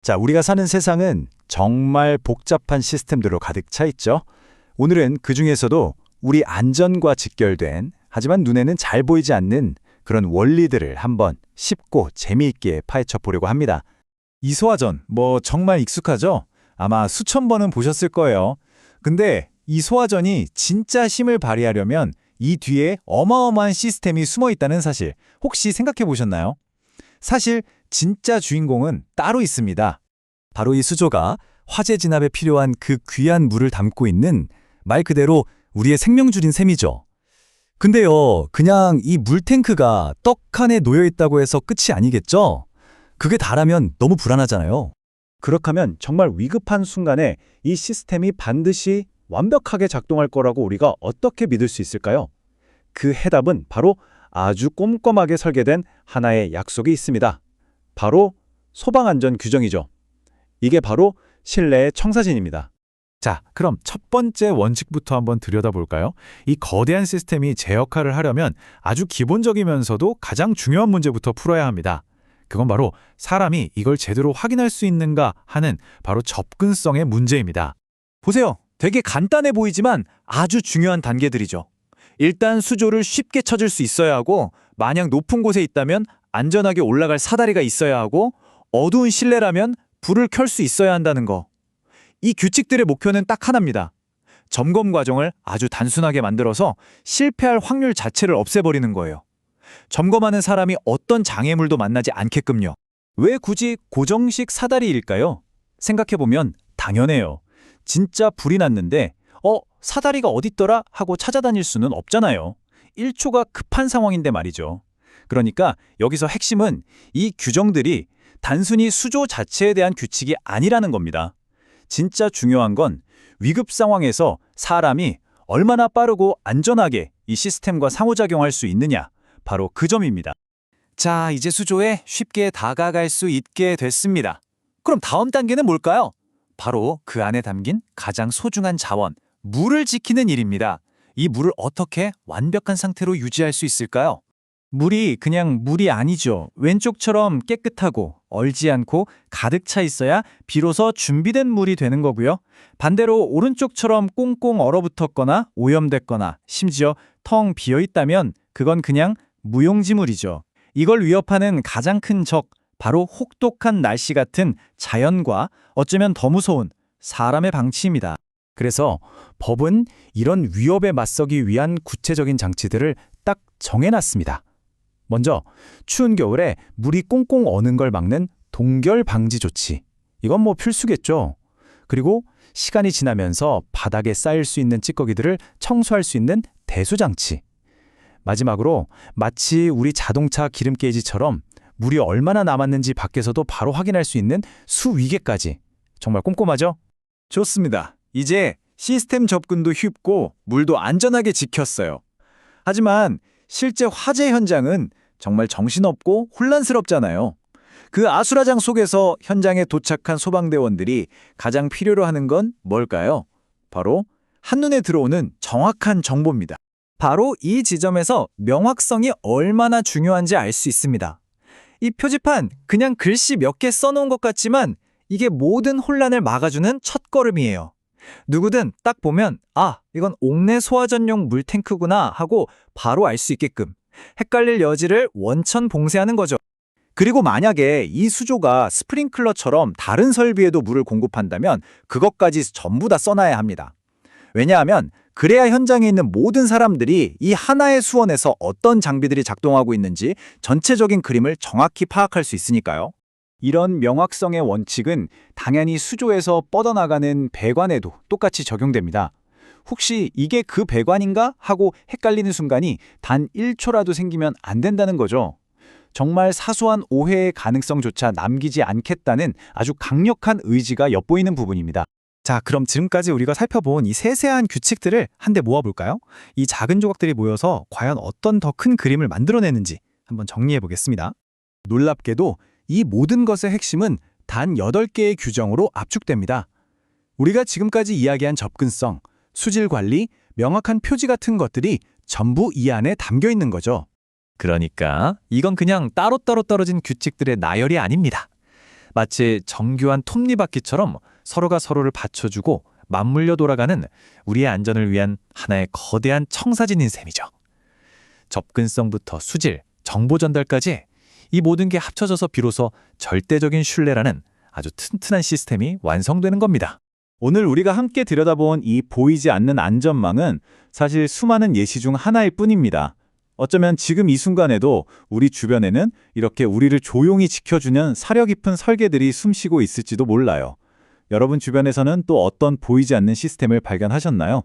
자, 우리가 사는 세상은 정말 복잡한 시스템들로 가득 차 있죠. 오늘은 그중에서도 우리 안전과 직결된, 하지만 눈에는 잘 보이지 않는 그런 원리들을 한번 쉽고 재미있게 파헤쳐 보려고 합니다. 이소화전, 정말 익숙하죠? 아마 수천 번은 보셨을 거예요. 근데 이 소화전이 진짜 힘을 발휘하려면 이 뒤에 어마어마한 시스템이 숨어 있다는 사실 혹시 생각해 보셨나요? 사실 진짜 주인공은 따로 있습니다. 바로 이 수조가 화재 진압에 필요한 그 귀한 물을 담고 있는 말 그대로 우리의 생명줄인 셈이죠. 근데요, 그냥 이 물탱크가 떡 칸에 놓여 있다고 해서 끝이 아니겠죠? 그게 다라면 너무 불안하잖아요. 그렇다면 정말 위급한 순간에 이 시스템이 반드시 완벽하게 작동할 거라고 우리가 어떻게 믿을 수 있을까요? 그 해답은 바로 아주 꼼꼼하게 설계된 하나의 약속이 있습니다. 바로 소방안전 규정이죠. 이게 바로 실내의 청사진입니다. 자, 그럼 첫 번째 원칙부터 한번 들여다볼까요? 이 거대한 시스템이 제 역할을 하려면 아주 기본적이면서도 가장 중요한 문제부터 풀어야 합니다. 그건 바로 사람이 이걸 제대로 확인할 수 있는가 하는 바로 접근성의 문제입니다. 보세요. 되게 간단해 보이지만 아주 중요한 단계들이죠. 일단 수조를 쉽게 찾을 수 있어야 하고, 만약 높은 곳에 있다면 안전하게 올라갈 사다리가 있어야 하고, 어두운 실내라면 불을 켤 수 있어야 한다는 거. 이 규칙들의 목표는 딱 하나입니다. 점검 과정을 아주 단순하게 만들어서 실패할 확률 자체를 없애버리는 거예요. 점검하는 사람이 어떤 장애물도 만나지 않게끔요. 왜 굳이 고정식 사다리일까요? 생각해보면 당연해요. 진짜 불이 났는데 사다리가 어딨더라 하고 찾아다닐 수는 없잖아요. 1초가 급한 상황인데 말이죠. 그러니까 여기서 핵심은 이 규정들이 단순히 수조 자체에 대한 규칙이 아니라는 겁니다. 진짜 중요한 건 위급 상황에서 사람이 얼마나 빠르고 안전하게 이 시스템과 상호작용할 수 있느냐, 바로 그 점입니다. 자, 이제 수조에 쉽게 다가갈 수 있게 됐습니다. 그럼 다음 단계는 뭘까요? 바로 그 안에 담긴 가장 소중한 자원, 물을 지키는 일입니다. 이 물을 어떻게 완벽한 상태로 유지할 수 있을까요? 물이 그냥 물이 아니죠. 왼쪽처럼 깨끗하고 얼지 않고 가득 차 있어야 비로소 준비된 물이 되는 거고요. 반대로 오른쪽처럼 꽁꽁 얼어붙었거나 오염됐거나 심지어 텅 비어 있다면 그건 그냥 무용지물이죠. 이걸 위협하는 가장 큰 적, 바로 혹독한 날씨 같은 자연과 어쩌면 더 무서운 사람의 방치입니다. 그래서 법은 이런 위협에 맞서기 위한 구체적인 장치들을 딱 정해놨습니다. 먼저 추운 겨울에 물이 꽁꽁 어는 걸 막는 동결 방지 조치. 이건 필수겠죠. 그리고 시간이 지나면서 바닥에 쌓일 수 있는 찌꺼기들을 청소할 수 있는 대수 장치. 마지막으로 마치 우리 자동차 기름 게이지처럼 물이 얼마나 남았는지 밖에서도 바로 확인할 수 있는 수위계까지. 정말 꼼꼼하죠? 좋습니다. 이제 시스템 접근도 쉽고 물도 안전하게 지켰어요. 하지만 실제 화재 현장은 정말 정신없고 혼란스럽잖아요. 그 아수라장 속에서 현장에 도착한 소방대원들이 가장 필요로 하는 건 뭘까요? 바로 한눈에 들어오는 정확한 정보입니다. 바로 이 지점에서 명확성이 얼마나 중요한지 알 수 있습니다. 이 표지판 그냥 글씨 몇 개 써놓은 것 같지만 이게 모든 혼란을 막아주는 첫걸음이에요. 누구든 딱 보면 이건 옥내 소화전용 물탱크구나 하고 바로 알 수 있게끔 헷갈릴 여지를 원천 봉쇄하는 거죠. 그리고 만약에 이 수조가 스프링클러처럼 다른 설비에도 물을 공급한다면 그것까지 전부 다 써놔야 합니다. 왜냐하면 그래야 현장에 있는 모든 사람들이 이 하나의 수원에서 어떤 장비들이 작동하고 있는지 전체적인 그림을 정확히 파악할 수 있으니까요. 이런 명확성의 원칙은 당연히 수조에서 뻗어나가는 배관에도 똑같이 적용됩니다. 혹시 이게 그 배관인가 하고 헷갈리는 순간이 단 1초라도 생기면 안 된다는 거죠. 정말 사소한 오해의 가능성조차 남기지 않겠다는 아주 강력한 의지가 엿보이는 부분입니다. 자, 그럼 지금까지 우리가 살펴본 이 세세한 규칙들을 한데 모아볼까요? 이 작은 조각들이 모여서 과연 어떤 더 큰 그림을 만들어내는지 한번 정리해 보겠습니다. 놀랍게도 이 모든 것의 핵심은 단 8개의 규정으로 압축됩니다. 우리가 지금까지 이야기한 접근성, 수질 관리, 명확한 표지 같은 것들이 전부 이 안에 담겨 있는 거죠. 그러니까 이건 그냥 따로따로 떨어진 규칙들의 나열이 아닙니다. 마치 정교한 톱니바퀴처럼 서로가 서로를 받쳐주고 맞물려 돌아가는 우리의 안전을 위한 하나의 거대한 청사진인 셈이죠. 접근성부터 수질, 정보 전달까지 이 모든 게 합쳐져서 비로소 절대적인 신뢰라는 아주 튼튼한 시스템이 완성되는 겁니다. 오늘 우리가 함께 들여다본 이 보이지 않는 안전망은 사실 수많은 예시 중 하나일 뿐입니다. 어쩌면 지금 이 순간에도 우리 주변에는 이렇게 우리를 조용히 지켜주는 사려 깊은 설계들이 숨쉬고 있을지도 몰라요. 여러분 주변에서는 또 어떤 보이지 않는 시스템을 발견하셨나요?